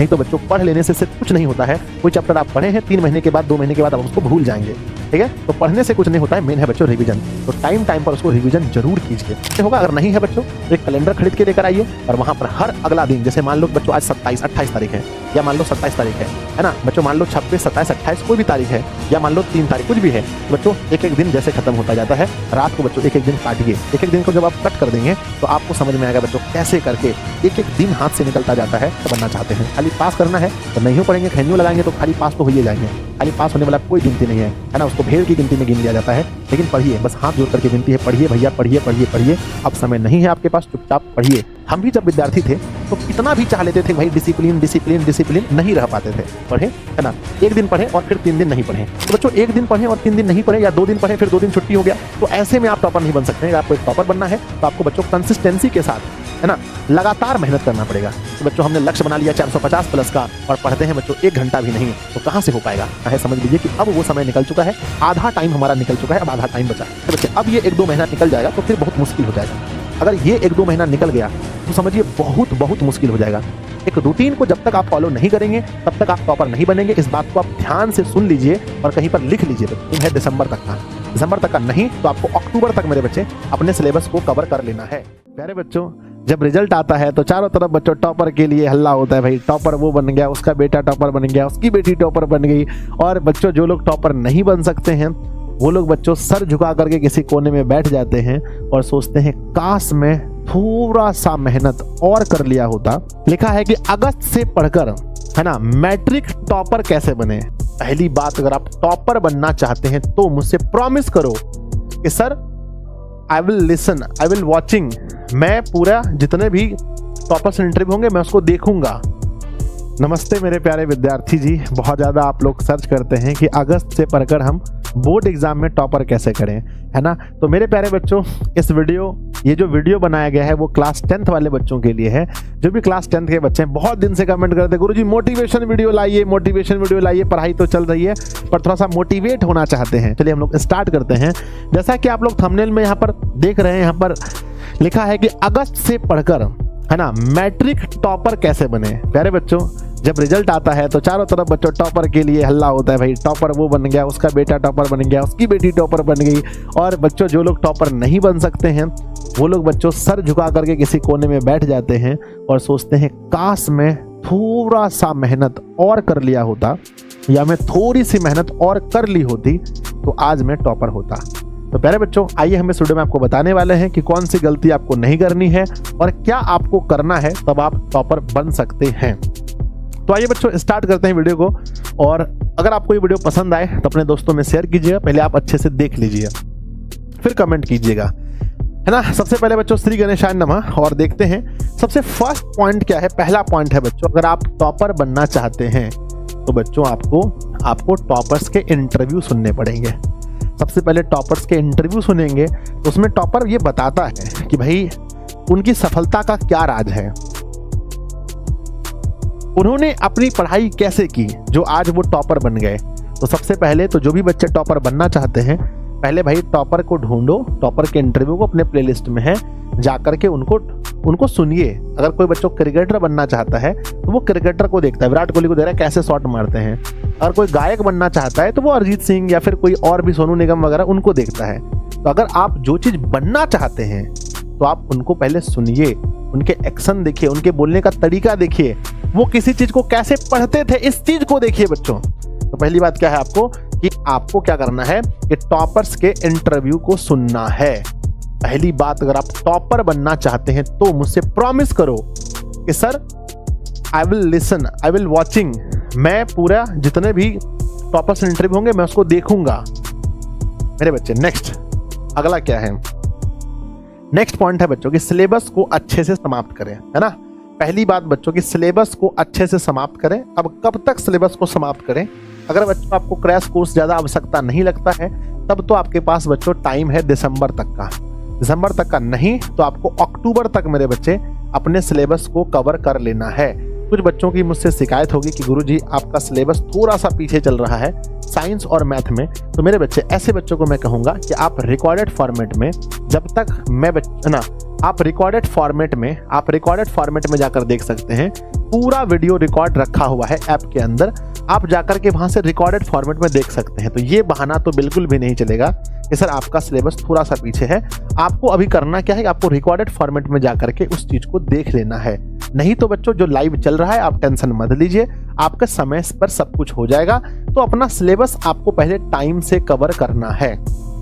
नहीं तो बच्चों पढ़ लेने से सिर्फ कुछ नहीं होता है। कोई चैप्टर आप पढ़े हैं 3 महीने के बाद 2 महीने के बाद आप उसको भूल जाएंगे, ठीक है। तो पढ़ने से कुछ नहीं होता है, मेन है बच्चों रिवीजन। तो टाइम पर उसको रिवीजन जरूर कीजिए। क्या होगा अगर नहीं है बच्चों तो एक कैलेंडर खरीद के लेकर आइए और वहां पर हर अगला दिन, जैसे मान लो बच्चों आज 27-28 तारीख है, या मान लो 27 तारीख है ना बच्चों, मान लो 26, 27, 28 कोई भी तारीख है, या मान लो 3 तारीख कुछ भी है, तो बच्चों एक एक दिन जैसे खत्म होता जाता है, रात को बच्चों एक एक दिन काटिए। एक एक दिन को जब आप कट कर देंगे तो आपको समझ में आएगा बच्चों कैसे करके एक एक दिन हाथ से निकलता जाता है। तो बनना चाहते हैं खाली पास करना है तो नहीं हो पढ़ेंगे, खैनियों लगाएंगे तो खाली पास तो हो ही जाएंगे। खाली पास होने वाला कोई गिनती नहीं है ना, उसको भेड़ की गिनती में गिन लिया जाता है। लेकिन पढ़िए, बस हाथ जोड़ करके गिनती है, पढ़िए भैया पढ़िए पढ़िए पढ़िए। अब समय नहीं है आपके पास, चुपचाप पढ़िए। हम भी जब विद्यार्थी थे तो कितना भी चाह लेते थे भाई डिसिप्लिन डिसिप्लिन डिसिप्लिन, नहीं रह पाते थे। पढ़े है ना, एक दिन पढ़े और फिर 3 दिन नहीं पढ़े। तो बच्चों एक दिन पढ़े और 3 दिन नहीं पढ़े, या 2 दिन पढ़े फिर 2 दिन छुट्टी हो गया, तो ऐसे में आप टॉपर नहीं बन सकते हैं। आपको एक टॉपर बनना है तो आपको बच्चों कंसिस्टेंसी के साथ है ना लगातार मेहनत करना पड़ेगा। तो बच्चों हमने लक्ष्य बना लिया 450 प्लस का और पढ़ते हैं बच्चों 1 घंटा भी नहीं, तो कहाँ से हो पाएगा। है समझ लीजिए कि अब वो समय निकल चुका है, आधा टाइम हमारा निकल चुका है, अब आधा टाइम बचा है। तो बच्चे अब ये 1-2 महीना निकल जाएगा तो फिर बहुत मुश्किल हो जाएगा। अगर ये 1-2 महीना निकल गया तो समझिए बहुत बहुत मुश्किल हो जाएगा। एक रूटीन को जब तक आप फॉलो नहीं करेंगे तब तक आप टॉपर नहीं बनेंगे। इस बात को आप ध्यान से सुन लीजिए और कहीं पर लिख लीजिए। तुम है दिसंबर तक का, दिसंबर तक का नहीं तो आपको अक्टूबर तक मेरे बच्चे अपने सिलेबस को कवर कर लेना है। प्यारे बच्चों जब रिजल्ट आता है तो चारों तरफ बच्चों टॉपर के लिए हल्ला होता है, भाई टॉपर वो बन गया, उसका बेटा टॉपर बन गया, उसकी बेटी टॉपर बन गई। और बच्चों जो लोग टॉपर नहीं बन सकते हैं वो लोग बच्चों सर झुका करके किसी कोने में बैठ जाते हैं और सोचते हैं काश मैं थोड़ा सा मेहनत और कर लिया होता। लिखा है कि अगस्त से पढ़कर है ना मैट्रिक टॉपर कैसे बने। पहली बात, अगर आप टॉपर बनना चाहते हैं तो मुझसे प्रॉमिस करो कि sir I will listen, I will watching, मैं पूरा जितने भी टॉपर्स इंटरव्यू होंगे मैं उसको देखूंगा। नमस्ते मेरे प्यारे विद्यार्थी जी, बहुत ज़्यादा आप लोग सर्च करते हैं कि अगस्त से पढ़कर हम बोर्ड एग्जाम में टॉपर कैसे करें, है ना। तो मेरे प्यारे बच्चों ये जो वीडियो बनाया गया है वो क्लास 10th वाले बच्चों के लिए है। जो भी क्लास 10th के बच्चे हैं बहुत दिन से कमेंट करते हैं गुरुजी मोटिवेशन वीडियो लाइए, मोटिवेशन वीडियो लाइए। पढ़ाई तो चल रही है पर थोड़ा सा मोटिवेट होना चाहते हैं। चलिए हम लोग स्टार्ट करते हैं। जैसा कि आप लोग थंबनेल में यहाँ पर देख रहे हैं, यहाँ पर लिखा है कि अगस्त से पढ़कर है ना मैट्रिक टॉपर कैसे बने। प्यारे बच्चों जब रिजल्ट आता है तो चारों तरफ बच्चों टॉपर के लिए हल्ला होता है, भाई टॉपर वो बन गया, उसका बेटा टॉपर बन गया, उसकी बेटी टॉपर बन गई। और बच्चों जो लोग टॉपर नहीं बन सकते हैं वो लोग बच्चों सर झुका करके किसी कोने में बैठ जाते हैं और सोचते हैं काश मैं थोड़ा सा मेहनत और कर लिया होता, या मैं थोड़ी सी मेहनत और कर ली होती तो आज मैं टॉपर होता। तो प्यारे बच्चों आइए हम इस वीडियो में आपको बताने वाले हैं कि कौन सी गलती आपको नहीं करनी है और क्या आपको करना है तब आप टॉपर बन सकते हैं। तो आइए बच्चों स्टार्ट करते हैं वीडियो को। और अगर आपको ये वीडियो पसंद आए तो अपने दोस्तों में शेयर कीजिएगा, पहले आप अच्छे से देख लीजिए फिर कमेंट कीजिएगा, है ना। सबसे पहले बच्चों श्री गणेशाय नमः। और देखते हैं सबसे फर्स्ट पॉइंट क्या है। पहला पॉइंट है बच्चों, अगर आप टॉपर बनना चाहते हैं तो बच्चों आपको टॉपर्स के इंटरव्यू सुनने पड़ेंगे। सबसे पहले टॉपर्स के इंटरव्यू सुनेंगे तो उसमें टॉपर ये बताता है कि भाई उनकी सफलता का क्या राज है, उन्होंने अपनी पढ़ाई कैसे की जो आज वो टॉपर बन गए। तो सबसे पहले तो जो भी बच्चे टॉपर बनना चाहते हैं पहले भाई टॉपर को ढूंढो, टॉपर के इंटरव्यू को अपने प्लेलिस्ट में है जाकर के उनको सुनिए। अगर कोई बच्चों क्रिकेटर बनना चाहता है तो वो क्रिकेटर को देखता है, विराट कोहली को देख रहा है कैसे शॉट मारते हैं। अगर कोई गायक बनना चाहता है तो वो अरिजीत सिंह या फिर कोई और भी सोनू निगम वगैरह उनको देखता है। तो अगर आप जो चीज बनना चाहते हैं तो आप उनको पहले सुनिए, उनके एक्शन देखिए, उनके बोलने का तरीका देखिए, वो किसी चीज को कैसे पढ़ते थे इस चीज को देखिए बच्चों। तो पहली बात क्या है आपको क्या करना है कि टॉपर्स के इंटरव्यू को सुनना है। पहली बात, अगर आप टॉपर बनना चाहते हैं तो मुझसे प्रॉमिस करो कि sir I will listen, I will watching, मैं पूरा जितने भी टॉपर्स इंटरव्यू होंगे मैं उसको देखूंगा। मेरे बच्चे नेक्स्ट अगला क्या है, नेक्स्ट पॉइंट है बच्चों कि सिलेबस को अच्छे से समाप्त करें, है ना। पहली बात बच्चों की सिलेबस को अच्छे से समाप्त करें। अब कब तक सिलेबस को समाप्त करें? अगर बच्चों आपको क्रैश कोर्स ज़्यादा आवश्यकता नहीं लगता है तब तो आपके पास बच्चों टाइम है दिसंबर तक का। दिसंबर तक का नहीं तो आपको अक्टूबर तक मेरे बच्चे अपने सिलेबस को कवर कर लेना है। कुछ बच्चों की मुझसे शिकायत होगी कि गुरुजी आपका सिलेबस थोड़ा सा पीछे चल रहा है साइंस और मैथ में। तो मेरे बच्चे ऐसे बच्चों को मैं कहूँगा कि आप रिकॉर्डेड फॉर्मेट में जब तक मैं आप रिकॉर्डेड फॉर्मेट में जाकर देख सकते हैं पूरा वीडियो रिकॉर्ड रखा हुआ है ऐप के अंदर, आप जाकर के वहां से रिकॉर्डेड फॉर्मेट में देख सकते हैं। तो ये बहाना तो बिल्कुल भी नहीं चलेगा कि सर आपका सिलेबस थोड़ा सा पीछे है। आपको अभी करना क्या है, आपको रिकॉर्डेड फॉर्मेट में जाकर के उस चीज को देख लेना है। नहीं तो बच्चों जो लाइव चल रहा है आप टेंशन मत लीजिए, आपका समय पर सब कुछ हो जाएगा। तो अपना सिलेबस आपको पहले टाइम से कवर करना है।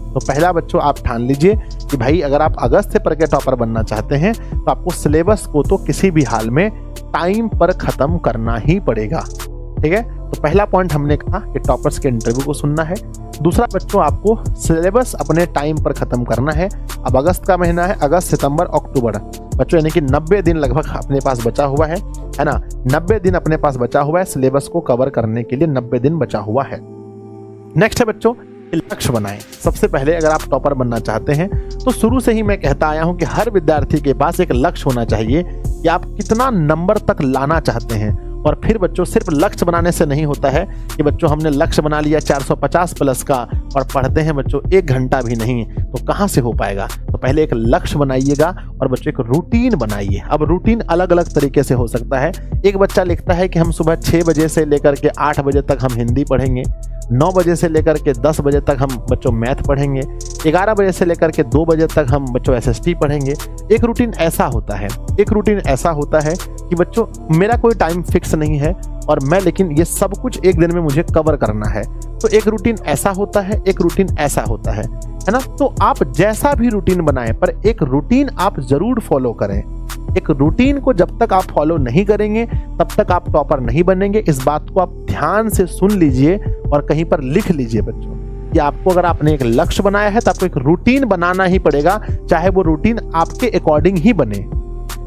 तो पहला बच्चों आप ठान लीजिए कि भाई अगर आप अगस्त से पढ़ के टॉपर बनना चाहते हैं तो आपको सिलेबस को तो किसी भी हाल में टाइम पर खत्म करना ही पड़ेगा। ठीक है, तो पहला पॉइंट हमने कहा कि टॉपर्स के इंटरव्यू को सुनना है। दूसरा बच्चों आपको सिलेबस अपने टाइम पर खत्म करना है। अब अगस्त का महीना है, अगस्त सितंबर अक्टूबर बच्चों, यानी कि 90 दिन लगभग अपने पास बचा हुआ है ना। 90 दिन अपने पास बचा हुआ है, सिलेबस को कवर करने के लिए 90 दिन बचा हुआ है। नेक्स्ट है बच्चों लक्ष्य बनाएं। सबसे पहले अगर आप टॉपर बनना चाहते हैं तो शुरू से ही मैं कहता आया हूं कि हर विद्यार्थी के पास एक लक्ष्य होना चाहिए कि आप कितना नंबर तक लाना चाहते हैं। और फिर बच्चों सिर्फ लक्ष्य बनाने से नहीं होता है कि बच्चों हमने लक्ष्य बना लिया 450 प्लस का और पढ़ते हैं बच्चों 1 घंटा भी नहीं, तो कहाँ से हो पाएगा। तो पहले एक लक्ष्य बनाइएगा और बच्चों एक रूटीन बनाइए। अब रूटीन अलग अलग तरीके से हो सकता है। एक बच्चा लिखता है कि हम सुबह 6 बजे से लेकर के 8 बजे तक हम हिंदी पढ़ेंगे, 9 बजे से लेकर के 10 बजे तक हम बच्चों मैथ पढ़ेंगे, 11 बजे से लेकर के 2 बजे तक हम बच्चों एसएसटी पढ़ेंगे। एक रूटीन ऐसा होता है, एक रूटीन ऐसा होता है कि बच्चों मेरा कोई टाइम फिक्स नहीं है और मैं लेकिन ये सब कुछ एक दिन में मुझे कवर करना है। तो एक रूटीन ऐसा होता है, एक रूटीन ऐसा होता है ना। तो आप जैसा भी रूटीन बनाएं पर एक रूटीन आप जरूर फॉलो करें। एक रूटीन को जब तक आप फॉलो नहीं करेंगे तब तक आप टॉपर नहीं बनेंगे। इस बात को आप ध्यान से सुन लीजिए और कहीं पर लिख लीजिए बच्चों कि आपको अगर आपने एक लक्ष्य बनाया है तो आपको एक रूटीन बनाना ही पड़ेगा, चाहे वो रूटीन आपके अकॉर्डिंग ही बने।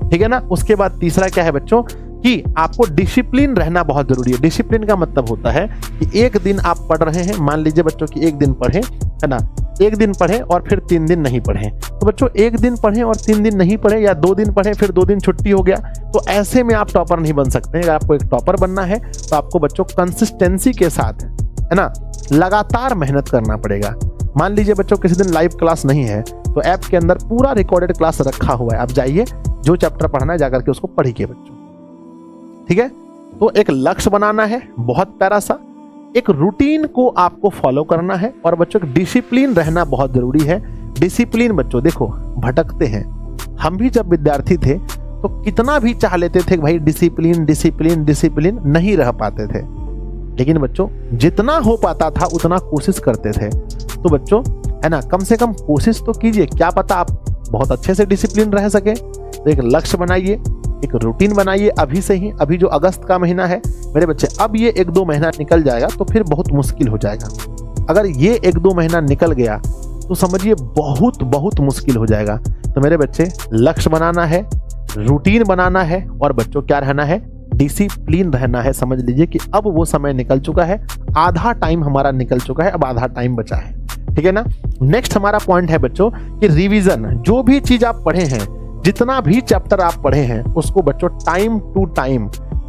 ठीक है ना। उसके बाद तीसरा क्या है बच्चों कि आपको डिसिप्लिन रहना बहुत जरूरी है। डिसिप्लिन का मतलब होता है कि एक दिन आप पढ़ रहे हैं, मान लीजिए बच्चों कि एक दिन पढ़े है ना, एक दिन पढ़े और फिर 3 दिन नहीं पढ़े। तो बच्चों एक दिन पढ़े और 3 दिन नहीं पढ़े या 2 दिन पढ़े फिर 2 दिन छुट्टी हो गया, तो ऐसे में आप टॉपर नहीं बन सकते। अगर आपको एक टॉपर बनना है तो आपको बच्चों कंसिस्टेंसी के साथ है ना लगातार मेहनत करना पड़ेगा। मान लीजिए बच्चों किसी दिन लाइव क्लास नहीं है तो ऐप के अंदर पूरा रिकॉर्डेड क्लास रखा हुआ है, आप जाइए जो चैप्टर पढ़ना है जाकर के उसको पढ़िए बच्चों। ठीक है, तो एक लक्ष्य बनाना है बहुत प्यारा सा, एक रूटीन को आपको फॉलो करना है और बच्चों डिसिप्लिन रहना बहुत जरूरी है। डिसिप्लिन बच्चों देखो भटकते हैं, हम भी जब विद्यार्थी थे तो कितना भी चाह लेते थे कि भाई डिसिप्लिन डिसिप्लिन डिसिप्लिन, नहीं रह पाते थे। लेकिन बच्चों जितना हो पाता था उतना कोशिश करते थे। तो बच्चों है ना कम से कम कोशिश तो कीजिए, क्या पता आप बहुत अच्छे से डिसिप्लिन रह सके। तो एक लक्ष्य बनाइए, एक रूटीन बनाइए अभी से ही। अभी जो अगस्त का महीना है मेरे बच्चे, अब ये 1-2 महीना निकल जाएगा तो फिर बहुत मुश्किल हो जाएगा। अगर ये 1-2 महीना निकल गया तो समझिए बहुत बहुत मुश्किल हो जाएगा। तो मेरे बच्चे लक्ष्य बनाना है, रूटीन बनाना है और बच्चों क्या रहना है, डिसिप्लिन रहना है। समझ लीजिए कि अब वो समय निकल चुका है, आधा टाइम हमारा निकल चुका है, अब आधा टाइम बचा है। ठीक है ना। नेक्स्ट हमारा पॉइंट है बच्चों कि रिवीजन। जो भी चीज आप पढ़े हैं, जितना भी चैप्टर आप पढ़े हैं उसको बच्चों टाइम टू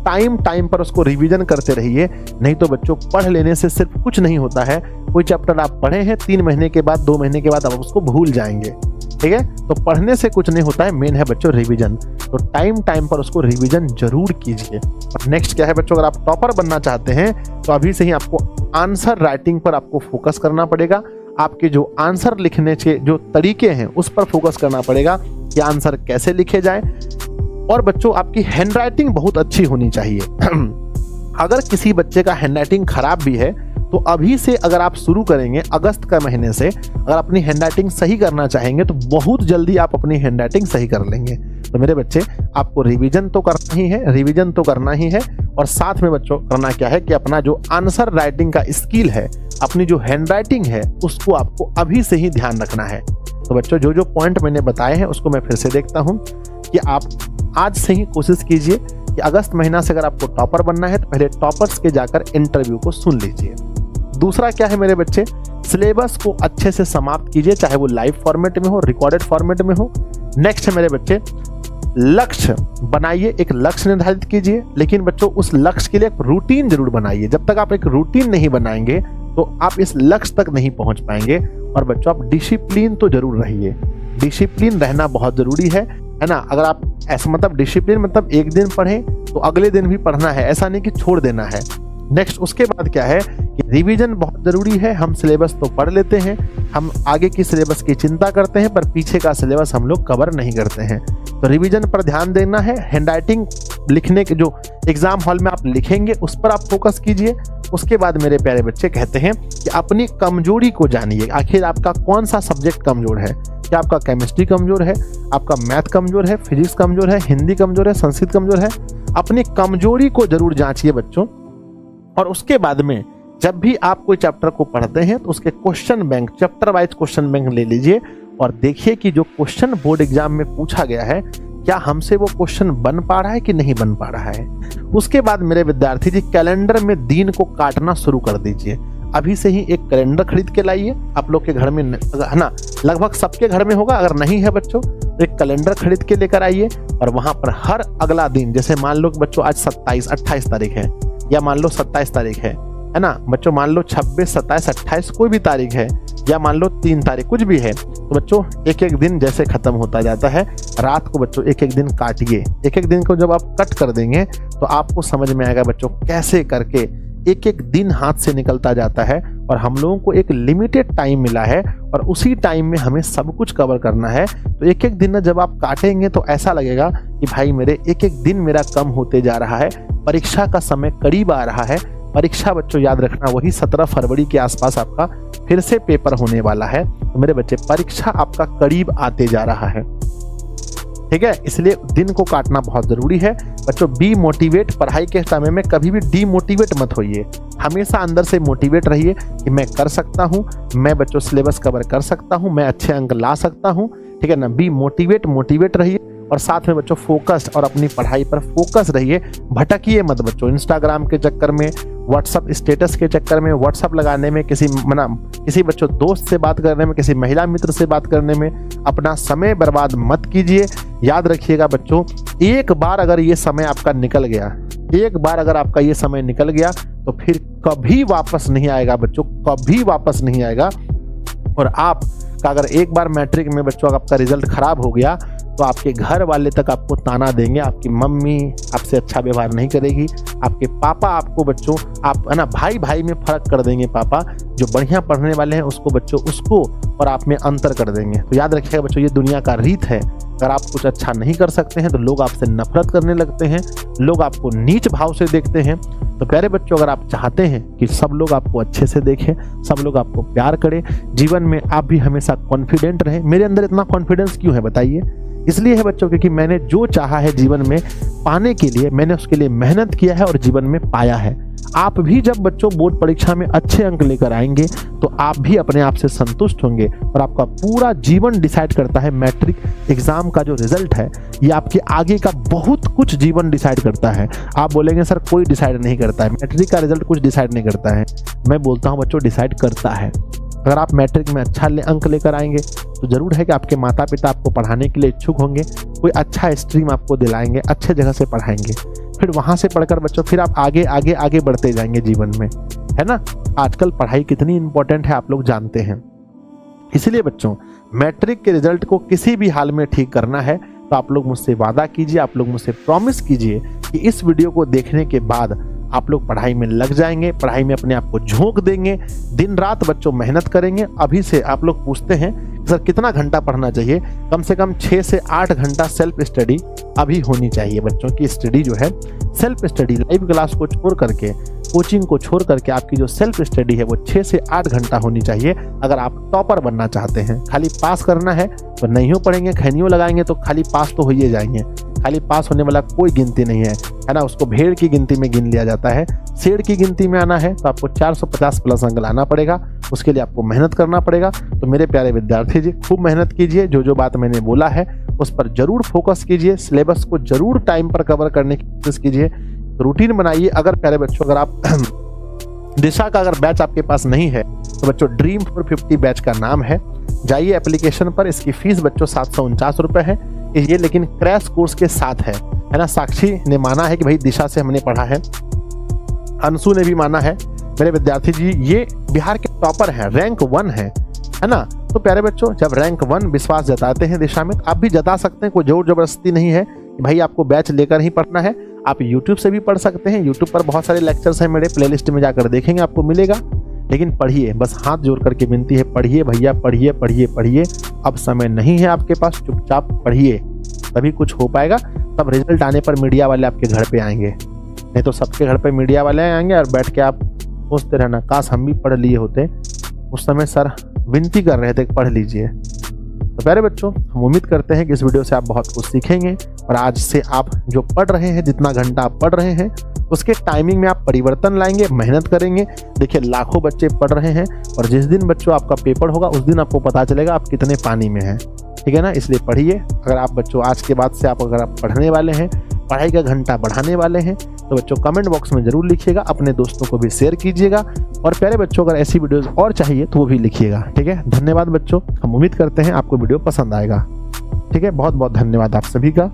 टाइम टाइम पर उसको रिवीजन करते रहिए। नहीं तो बच्चों पढ़ लेने से सिर्फ कुछ नहीं होता है। कोई चैप्टर आप पढ़े हैं 3 महीने के बाद 2 महीने के बाद आप उसको भूल जाएंगे। ठीक है, तो पढ़ने से कुछ नहीं होता है, मेन है बच्चों रिवीजन। तो टाइम पर उसको रिवीजन जरूर कीजिए। और नेक्स्ट क्या है बच्चों, अगर आप टॉपर बनना चाहते हैं तो अभी से ही आपको आंसर राइटिंग पर आपको फोकस करना पड़ेगा। आपके जो आंसर लिखने के जो तरीके हैं उस पर फोकस करना पड़ेगा कि आंसर कैसे लिखे जाए। और बच्चों आपकी हैंडराइटिंग बहुत अच्छी होनी चाहिए। अगर किसी बच्चे का हैंडराइटिंग खराब भी है तो अभी से अगर आप शुरू करेंगे अगस्त का महीने से, अगर अपनी हैंडराइटिंग सही करना चाहेंगे तो बहुत जल्दी आप अपनी हैंडराइटिंग सही कर लेंगे। तो मेरे बच्चे आपको रिवीजन तो करना ही है, रिवीजन तो करना ही है। और साथ में बच्चों करना क्या है कि अपना जो आंसर राइटिंग का स्किल है, अपनी जो हैंडराइटिंग है उसको आपको अभी से ही ध्यान रखना है। तो बच्चों जो जो पॉइंट मैंने बताए हैं उसको मैं फिर से देखता हूं कि आप आज से ही कोशिश कीजिए कि अगस्त महीना से अगर आपको टॉपर बनना है तो पहले टॉपर्स के जाकर इंटरव्यू को सुन लीजिए। दूसरा क्या है मेरे बच्चे, सिलेबस को अच्छे से समाप्त कीजिए, चाहे वो लाइव फॉर्मेट में हो, रिकॉर्डेड फॉर्मेट में हो। नेक्स्ट है मेरे बच्चे, लक्ष्य बनाइए, एक लक्ष्य निर्धारित कीजिए, लेकिन बच्चों उस लक्ष्य के लिए एक रूटीन जरूर बनाइए। जब तक आप एक रूटीन नहीं बनाएंगे तो आप इस लक्ष्य तक नहीं पहुंच पाएंगे। और बच्चों आप डिसिप्लिन तो जरूर रहिए, डिसिप्लिन रहना बहुत जरूरी है ना। अगर आप ऐसा मतलब डिसिप्लिन मतलब एक दिन पढ़ें तो अगले दिन भी पढ़ना है, ऐसा नहीं कि छोड़ देना है। नेक्स्ट उसके बाद क्या है कि रिवीजन बहुत जरूरी है। हम सिलेबस तो पढ़ लेते हैं, हम आगे की सिलेबस की चिंता करते हैं, पर पीछे का सिलेबस हम लोग कवर नहीं करते हैं। तो रिवीजन पर ध्यान देना है। हैंडराइटिंग लिखने के जो एग्जाम हॉल में आप लिखेंगे उस पर आप फोकस कीजिए। उसके बाद मेरे प्यारे बच्चे कहते हैं कि अपनी कमजोरी को जानिए। आखिर आपका कौन सा सब्जेक्ट कमजोर है? क्या आपका केमिस्ट्री कमजोर है, आपका मैथ कमजोर है, फिजिक्स कमजोर है, हिंदी कमजोर है, संस्कृत कमजोर है? अपनी कमजोरी को जरूर जांचिए बच्चों। और उसके बाद में जब भी आप कोई चैप्टर को पढ़ते हैं तो उसके question bank, chapter wise question bank ले लीजिए और देखिए कि जो क्वेश्चन बोर्ड एग्जाम में पूछा गया है क्या हमसे वो क्वेश्चन बन पा रहा है कि नहीं बन पा रहा है। उसके बाद मेरे विद्यार्थी जी कैलेंडर में दिन को काटना शुरू कर दीजिए। अभी से ही एक कैलेंडर खरीद के लाइए। आप लोग के घर में है ना, लगभग सबके घर में होगा, अगर नहीं है बच्चों तो एक कैलेंडर खरीद के लेकर आइए और वहां पर हर अगला दिन, जैसे मान लो बच्चों आज 27-28 तारीख है या मान लो 27 तारीख है ना बच्चों, मान लो 26, 27, 28 कोई भी तारीख है या मान लो 3 तारीख कुछ भी है, तो बच्चों एक एक दिन जैसे खत्म होता जाता है, रात को बच्चों एक एक दिन काटिए। एक एक दिन को जब आप कट कर देंगे तो आपको समझ में आएगा बच्चों कैसे करके एक एक दिन हाथ से निकलता जाता है। और हम लोगों को एक लिमिटेड टाइम मिला है और उसी टाइम में हमें सब कुछ कवर करना है। तो एक एक दिन जब आप काटेंगे तो ऐसा लगेगा कि भाई मेरे एक एक दिन मेरा कम होते जा रहा है, परीक्षा का समय करीब आ रहा है। परीक्षा बच्चों याद रखना वही 17 फरवरी के आसपास आपका फिर से पेपर होने वाला है। तो मेरे बच्चे परीक्षा आपका करीब आते जा रहा है, ठीक है, इसलिए दिन को काटना बहुत जरूरी है बच्चों। बी मोटिवेट, पढ़ाई के समय में कभी भी डीमोटिवेट मत होइए, हमेशा अंदर से मोटिवेट रहिए कि मैं कर सकता हूं, मैं बच्चों सिलेबस कवर कर सकता हूं, मैं अच्छे अंक ला सकता हूं, ठीक है ना। बी मोटिवेट रहिए और साथ में बच्चों फोकस्ड और अपनी पढ़ाई पर फोकस रहिए, भटकिए मत बच्चों। इंस्टाग्राम के चक्कर में, व्हाट्सअप स्टेटस के चक्कर में, व्हाट्सअप लगाने में, किसी बच्चों दोस्त से बात करने में, किसी महिला मित्र से बात करने में अपना समय बर्बाद मत कीजिए। याद रखिएगा बच्चों, एक बार अगर ये समय आपका निकल गया, एक बार अगर आपका ये समय निकल गया तो फिर कभी वापस नहीं आएगा बच्चों, कभी वापस नहीं आएगा। और आप का अगर एक बार मैट्रिक में बच्चों आपका रिजल्ट खराब हो गया तो आपके घर वाले तक आपको ताना देंगे, आपकी मम्मी आपसे अच्छा व्यवहार नहीं करेगी, आपके पापा आपको बच्चों आप है ना भाई भाई में फर्क कर देंगे। पापा जो बढ़िया पढ़ने वाले हैं उसको बच्चों उसको और आप में अंतर कर देंगे। तो याद रखिएगा बच्चों, ये दुनिया का रीत है। अगर आप कुछ अच्छा नहीं कर सकते हैं तो लोग आपसे नफरत करने लगते हैं, लोग आपको नीच भाव से देखते हैं। तो प्यारे बच्चों, अगर आप चाहते हैं कि सब लोग आपको अच्छे से देखें, सब लोग आपको प्यार करें, जीवन में आप भी हमेशा कॉन्फिडेंट रहें। मेरे अंदर इतना कॉन्फिडेंस क्यों है बताइए? इसलिए है बच्चों क्योंकि मैंने जो चाहा है जीवन में पाने के लिए मैंने उसके लिए मेहनत किया है और जीवन में पाया है। आप भी जब बच्चों बोर्ड परीक्षा में अच्छे अंक लेकर आएंगे तो आप भी अपने आप से संतुष्ट होंगे और आपका पूरा जीवन डिसाइड करता है। मैट्रिक एग्जाम का जो रिजल्ट है ये आपके आगे का बहुत कुछ जीवन डिसाइड करता है। आप बोलेंगे सर कोई डिसाइड नहीं करता है, मैट्रिक का रिजल्ट कुछ डिसाइड नहीं करता है। मैं बोलता हूँ बच्चों डिसाइड करता है। अगर आप मैट्रिक में अच्छा अंक लेकर आएंगे तो जरूर है कि आपके माता पिता आपको पढ़ाने के लिए इच्छुक होंगे, कोई अच्छा स्ट्रीम आपको दिलाएंगे, अच्छे जगह से पढ़ाएंगे, फिर वहां से पढ़कर बच्चों फिर आप आगे आगे आगे बढ़ते जाएंगे जीवन में, है ना। आजकल पढ़ाई कितनी इंपॉर्टेंट है आप लोग जानते हैं। इसलिए बच्चों मैट्रिक के रिजल्ट को किसी भी हाल में ठीक करना है तो आप लोग मुझसे वादा कीजिए, आप लोग मुझसे प्रॉमिस कीजिए कि इस वीडियो को देखने के बाद आप लोग पढ़ाई में लग जाएंगे, पढ़ाई में अपने आप को झोंक देंगे, दिन रात बच्चों मेहनत करेंगे। अभी से आप लोग पूछते हैं सर कितना घंटा पढ़ना चाहिए? कम से कम 6 से 8 घंटा सेल्फ स्टडी अभी होनी चाहिए बच्चों की। स्टडी जो है सेल्फ स्टडी, लाइव क्लास को छोड़ करके, कोचिंग को छोड़ करके आपकी जो सेल्फ स्टडी है वो 6 से 8 घंटा होनी चाहिए। अगर आप टॉपर बनना चाहते हैं, खाली पास करना है तो नहीं हो पढ़ेंगे, खैनियों लगाएंगे तो खाली पास तो हो ही जाएंगे। खाली पास होने वाला कोई गिनती नहीं है ना, उसको भेड़ की गिनती में गिन लिया जाता है। शेर की गिनती में आना है तो आपको 450 प्लस अंक लाना पड़ेगा, उसके लिए आपको मेहनत करना पड़ेगा। तो मेरे प्यारे विद्यार्थी जी खूब मेहनत कीजिए, जो बात मैंने बोला है उस पर जरूर फोकस कीजिए, सिलेबस को जरूर टाइम पर कवर करने की कोशिश कीजिए, रूटीन बनाइए। अगर प्यारे बच्चों अगर आप दिशा का अगर बैच आपके पास नहीं है तो बच्चों ड्रीम 450 बैच का नाम है, जाइए एप्लीकेशन पर। इसकी फीस बच्चों 749 रुपए है ये, लेकिन क्रैश कोर्स के साथ है ना। साक्षी ने माना है कि भाई दिशा से हमने पढ़ा है, अंशु ने भी माना है। मेरे विद्यार्थी जी ये बिहार के टॉपर हैं, रैंक 1 है ना। तो प्यारे बच्चों जब रैंक 1 विश्वास जताते हैं दिशा में, आप भी जता सकते हैं, कोई जोर जबरदस्ती नहीं है कि भाई आपको बैच लेकर ही पढ़ना है। आप यूट्यूब से भी पढ़ सकते हैं, यूट्यूब पर बहुत सारे लेक्चर्स हैं मेरे, प्लेलिस्ट में जाकर देखेंगे आपको मिलेगा। लेकिन पढ़िए, बस हाथ जोड़ करके विनती है, पढ़िए भैया, पढ़िए पढ़िए पढ़िए। अब समय नहीं है आपके पास, चुपचाप पढ़िए, तभी कुछ हो पाएगा। तब रिजल्ट आने पर मीडिया वाले आपके घर पे आएंगे, नहीं तो सबके घर पे मीडिया वाले आएंगे और बैठ के आप सोचते रहना काश हम भी पढ़ लिए होते। उस समय सर विनती कर रहे थे कि पढ़ लीजिए। तो प्यारे बच्चों, हम उम्मीद करते हैं कि इस वीडियो से आप बहुत कुछ सीखेंगे और आज से आप जो पढ़ रहे हैं, जितना घंटा आप पढ़ रहे हैं, उसके टाइमिंग में आप परिवर्तन लाएंगे, मेहनत करेंगे। देखिए लाखों बच्चे पढ़ रहे हैं और जिस दिन बच्चों आपका पेपर होगा उस दिन आपको पता चलेगा आप कितने पानी में हैं, ठीक है ना। इसलिए पढ़िए। अगर आप बच्चों आज के बाद से अगर आप पढ़ने वाले हैं, पढ़ाई का घंटा बढ़ाने वाले हैं, तो बच्चों कमेंट बॉक्स में जरूर लिखिएगा, अपने दोस्तों को भी शेयर कीजिएगा। और प्यारे बच्चों, अगर ऐसी वीडियोस और चाहिए तो वो भी लिखिएगा, ठीक है। धन्यवाद बच्चों, हम उम्मीद करते हैं आपको वीडियो पसंद आएगा, ठीक है। बहुत बहुत धन्यवाद आप सभी का।